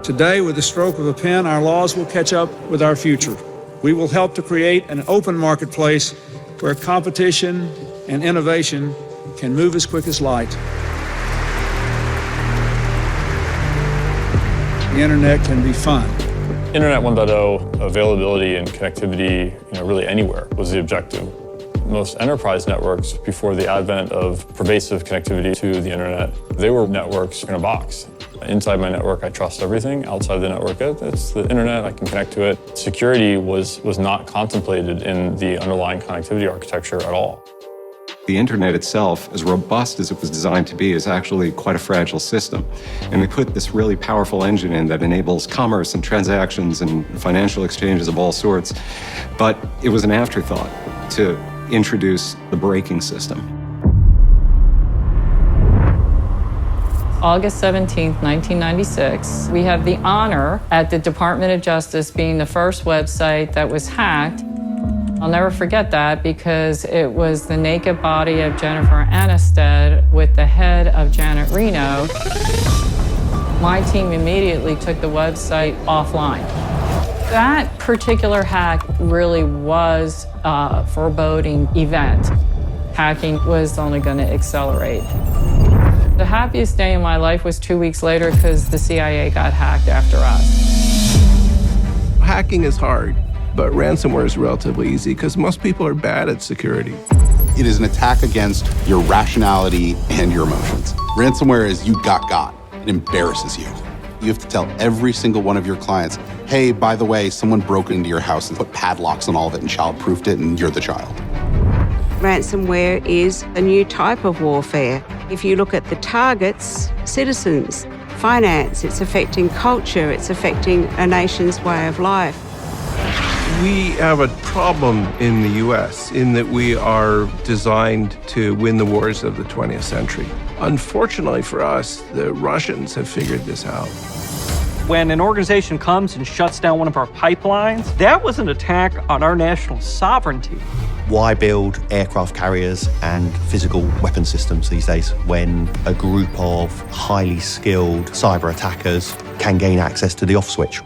Today, with the stroke of a pen, our laws will catch up with our future. We will help to create an open marketplace where competition and innovation can move as quick as light. The internet can be fun. Internet 1.0 availability and connectivity, really anywhere was the objective. Most enterprise networks before the advent of pervasive connectivity to the internet, they were networks in a box. Inside my network, I trust everything. Outside the network, it's the internet, I can connect to it. Security was not contemplated in the underlying connectivity architecture at all. The internet itself, as robust as it was designed to be, is actually quite a fragile system. And we put this really powerful engine in that enables commerce and transactions and financial exchanges of all sorts. But it was an afterthought to introduce the braking system. August 17th, 1996, we have the honor at the Department of Justice being the first website that was hacked. I'll never forget that because it was the naked body of Jennifer Aniston with the head of Janet Reno. My team immediately took the website offline. That particular hack really was a foreboding event. Hacking was only going to accelerate. The happiest day in my life was 2 weeks later because the CIA got hacked after us. Hacking is hard, but ransomware is relatively easy because most people are bad at security. It is an attack against your rationality and your emotions. Ransomware is you got. It embarrasses you. You have to tell every single one of your clients, hey, by the way, someone broke into your house and put padlocks on all of it and child-proofed it, and you're the child. Ransomware is a new type of warfare. If you look at the targets, citizens, finance, it's affecting culture, it's affecting a nation's way of life. We have a problem in the US in that we are designed to win the wars of the 20th century. Unfortunately for us, the Russians have figured this out. When an organization comes and shuts down one of our pipelines, that was an attack on our national sovereignty. Why build aircraft carriers and physical weapon systems these days when a group of highly skilled cyber attackers can gain access to the off switch?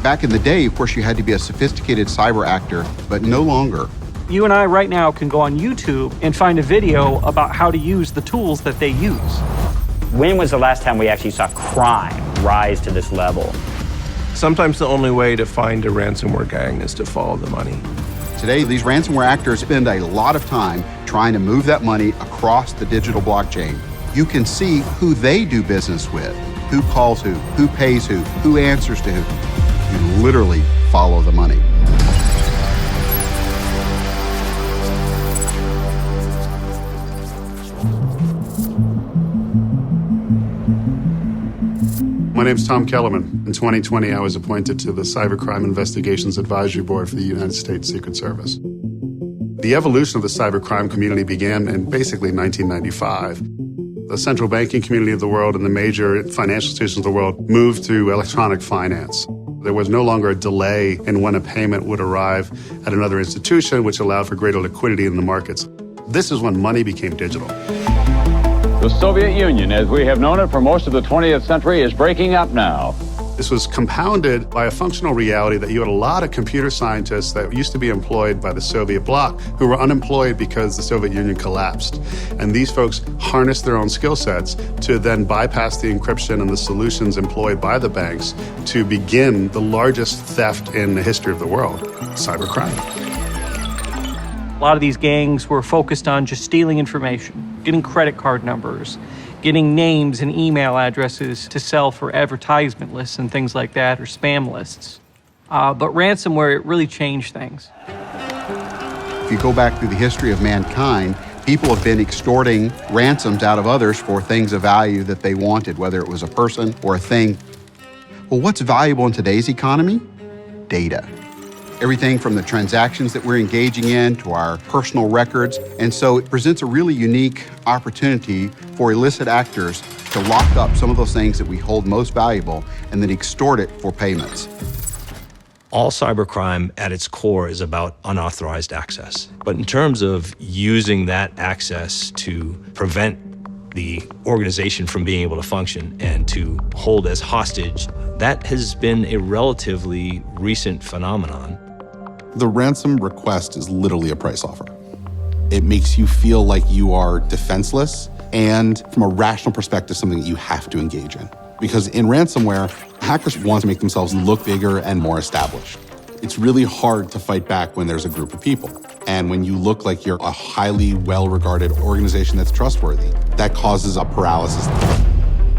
Back in the day, of course, you had to be a sophisticated cyber actor, but no longer. You and I right now can go on YouTube and find a video about how to use the tools that they use. When was the last time we actually saw crime rise to this level? Sometimes the only way to find a ransomware gang is to follow the money. Today, these ransomware actors spend a lot of time trying to move that money across the digital blockchain. You can see who they do business with, who calls who pays who answers to who. You literally follow the money. My name's Tom Kellerman. In 2020, I was appointed to the Cybercrime Investigations Advisory Board for the United States Secret Service. The evolution of the cybercrime community began in basically 1995. The central banking community of the world and the major financial institutions of the world moved to electronic finance. There was no longer a delay in when a payment would arrive at another institution, which allowed for greater liquidity in the markets. This is when money became digital. The Soviet Union, as we have known it for most of the 20th century, is breaking up now. This was compounded by a functional reality that you had a lot of computer scientists that used to be employed by the Soviet bloc who were unemployed because the Soviet Union collapsed. And these folks harnessed their own skill sets to then bypass the encryption and the solutions employed by the banks to begin the largest theft in the history of the world, cybercrime. A lot of these gangs were focused on just stealing information, getting credit card numbers, getting names and email addresses to sell for advertisement lists and things like that, or spam lists. But ransomware, it really changed things. If you go back through the history of mankind, people have been extorting ransoms out of others for things of value that they wanted, whether it was a person or a thing. Well, what's valuable in today's economy? Data. Everything from the transactions that we're engaging in to our personal records. And so it presents a really unique opportunity for illicit actors to lock up some of those things that we hold most valuable and then extort it for payments. All cybercrime at its core is about unauthorized access. But in terms of using that access to prevent the organization from being able to function and to hold as hostage, that has been a relatively recent phenomenon. The ransom request is literally a price offer. It makes you feel like you are defenseless, and from a rational perspective, something that you have to engage in. Because in ransomware, hackers want to make themselves look bigger and more established. It's really hard to fight back when there's a group of people. And when you look like you're a highly well-regarded organization that's trustworthy, that causes a paralysis.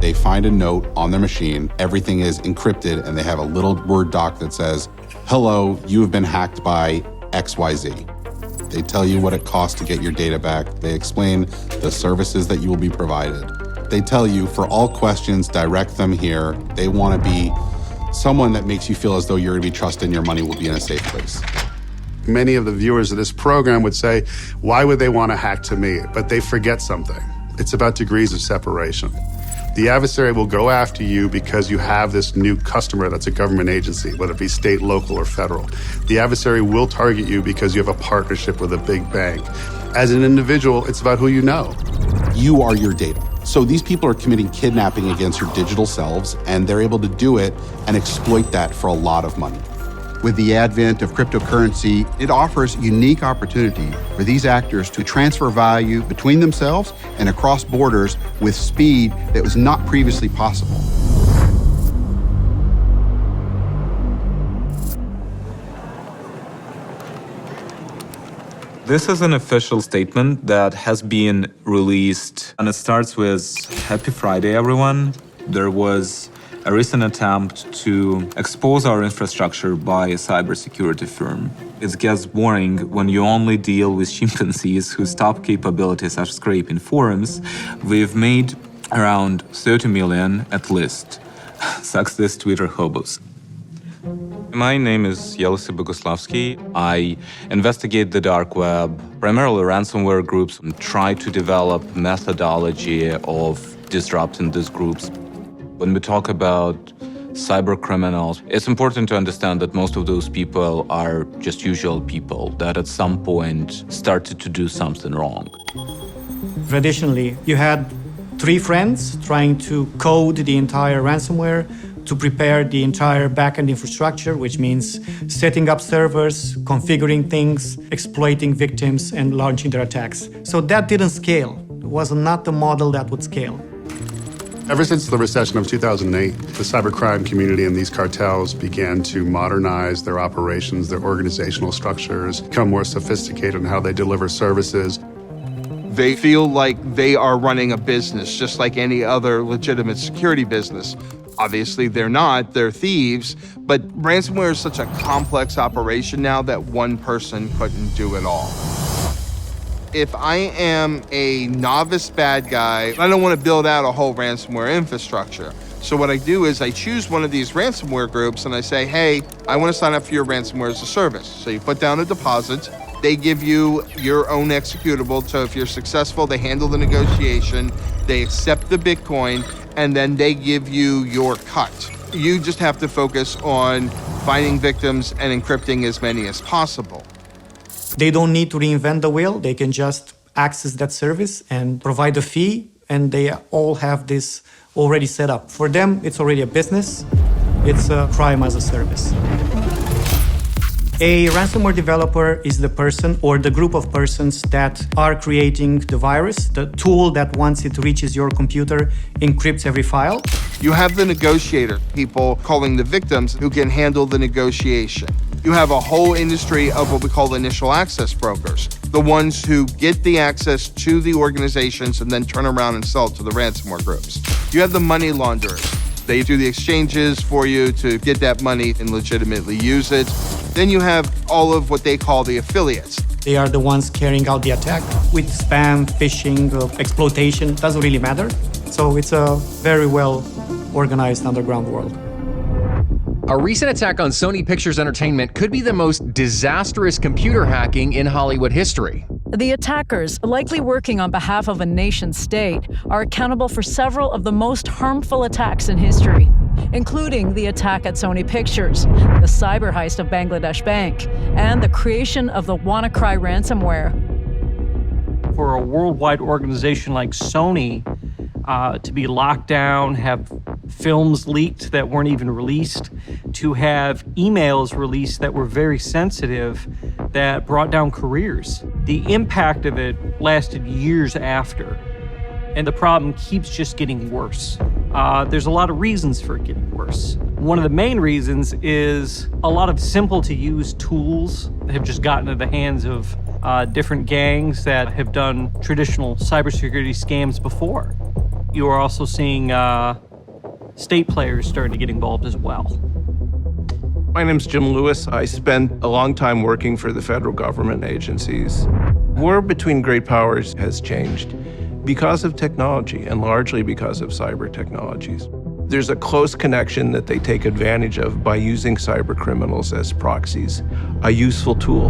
They find a note on their machine, everything is encrypted, and they have a little Word doc that says, "Hello, you have been hacked by XYZ." They tell you what it costs to get your data back. They explain the services that you will be provided. They tell you, for all questions, direct them here. They want to be someone that makes you feel as though you're going to be trusted and your money will be in a safe place. Many of the viewers of this program would say, why would they want to hack to me? But they forget something. It's about degrees of separation. The adversary will go after you because you have this new customer that's a government agency, whether it be state, local, or federal. The adversary will target you because you have a partnership with a big bank. As an individual, it's about who you know. You are your data. So these people are committing kidnapping against your digital selves, and they're able to do it and exploit that for a lot of money. With the advent of cryptocurrency, it offers unique opportunity for these actors to transfer value between themselves and across borders with speed that was not previously possible. This is an official statement that has been released, and it starts with, "Happy Friday, everyone." There was a recent attempt to expose our infrastructure by a cybersecurity firm. It gets boring when you only deal with chimpanzees whose top capabilities are scraping forums. We've made around 30 million at least. Sucks this Twitter hobos. My name is Yelisey Boguslavsky. I investigate the dark web, primarily ransomware groups, and try to develop methodology of disrupting these groups. When we talk about cybercriminals, it's important to understand that most of those people are just usual people that at some point started to do something wrong. Traditionally, you had 3 friends trying to code the entire ransomware, to prepare the entire backend infrastructure, which means setting up servers, configuring things, exploiting victims, and launching their attacks. So that didn't scale. It was not the model that would scale. Ever since the recession of 2008, the cybercrime community and these cartels began to modernize their operations, their organizational structures, become more sophisticated in how they deliver services. They feel like they are running a business just like any other legitimate security business. Obviously, they're not, they're thieves, but ransomware is such a complex operation now that one person couldn't do it all. If I am a novice bad guy, I don't want to build out a whole ransomware infrastructure. So what I do is I choose one of these ransomware groups and I say, hey, I want to sign up for your ransomware as a service. So you put down a deposit, they give you your own executable. So if you're successful, they handle the negotiation, they accept the Bitcoin, and then they give you your cut. You just have to focus on finding victims and encrypting as many as possible. They don't need to reinvent the wheel. They can just access that service and provide a fee, and they all have this already set up. For them, it's already a business. It's a crime as a service. A ransomware developer is the person or the group of persons that are creating the virus, the tool that once it reaches your computer, encrypts every file. You have the negotiator, people calling the victims who can handle the negotiation. You have a whole industry of what we call initial access brokers, the ones who get the access to the organizations and then turn around and sell it to the ransomware groups. You have the money launderers. They do the exchanges for you to get that money and legitimately use it. Then you have all of what they call the affiliates. They are the ones carrying out the attack with spam, phishing, exploitation, doesn't really matter. So it's a very well organized underground world. A recent attack on Sony Pictures Entertainment could be the most disastrous computer hacking in Hollywood history. The attackers, likely working on behalf of a nation-state, are accountable for several of the most harmful attacks in history, including the attack at Sony Pictures, the cyber heist of Bangladesh Bank, and the creation of the WannaCry ransomware. For a worldwide organization like Sony to be locked down, have films leaked that weren't even released, to have emails released that were very sensitive that brought down careers. The impact of it lasted years after, and the problem keeps just getting worse. There's a lot of reasons for it getting worse. One of the main reasons is a lot of simple-to-use tools have just gotten into the hands of different gangs that have done traditional cybersecurity scams before. You are also seeing state players starting to get involved as well. My name's Jim Lewis. I spent a long time working for the federal government agencies. War between great powers has changed because of technology and largely because of cyber technologies. There's a close connection that they take advantage of by using cyber criminals as proxies, a useful tool.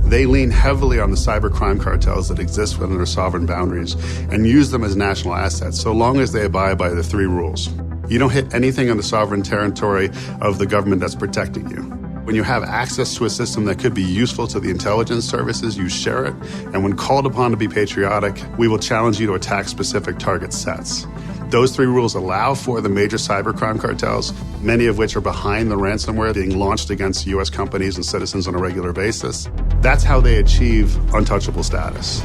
They lean heavily on the cybercrime cartels that exist within their sovereign boundaries and use them as national assets, so long as they abide by the 3 rules. You don't hit anything on the sovereign territory of the government that's protecting you. When you have access to a system that could be useful to the intelligence services, you share it. And when called upon to be patriotic, we will challenge you to attack specific target sets. Those 3 rules allow for the major cybercrime cartels, many of which are behind the ransomware being launched against U.S. companies and citizens on a regular basis. That's how they achieve untouchable status.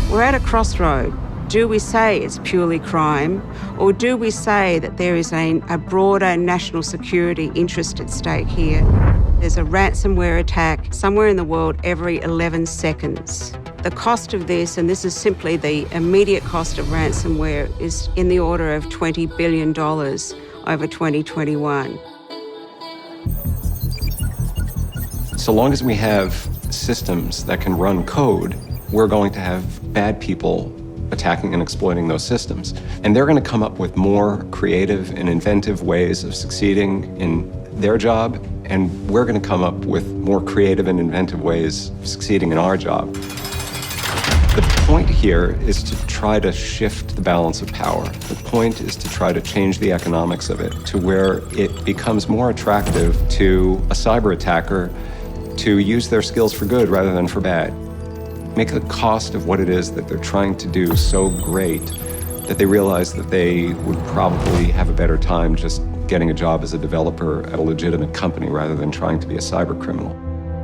We're at a crossroad. Do we say it's purely crime, or do we say that there is a broader national security interest at stake here? There's a ransomware attack somewhere in the world every 11 seconds. The cost of this, and this is simply the immediate cost of ransomware, is in the order of $20 billion over 2021. So long as we have systems that can run code, we're going to have bad people attacking and exploiting those systems. And they're going to come up with more creative and inventive ways of succeeding in their job, and we're going to come up with more creative and inventive ways of succeeding in our job. The point here is to try to shift the balance of power. The point is to try to change the economics of it to where it becomes more attractive to a cyber attacker to use their skills for good rather than for bad. Make the cost of what it is that they're trying to do so great that they realize that they would probably have a better time just getting a job as a developer at a legitimate company rather than trying to be a cyber criminal.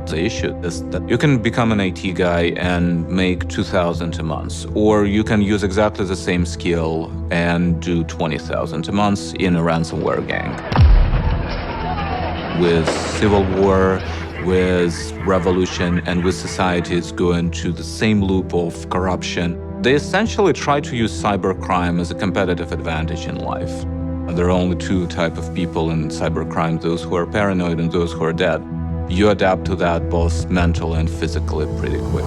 The issue is that you can become an IT guy and make $2,000 a month, or you can use exactly the same skill and do $20,000 a month in a ransomware gang. With civil war, with revolution, and with societies going to the same loop of corruption, they essentially try to use cybercrime as a competitive advantage in life. There are only 2 types of people in cybercrime, those who are paranoid and those who are dead. You adapt to that both mentally and physically pretty quick.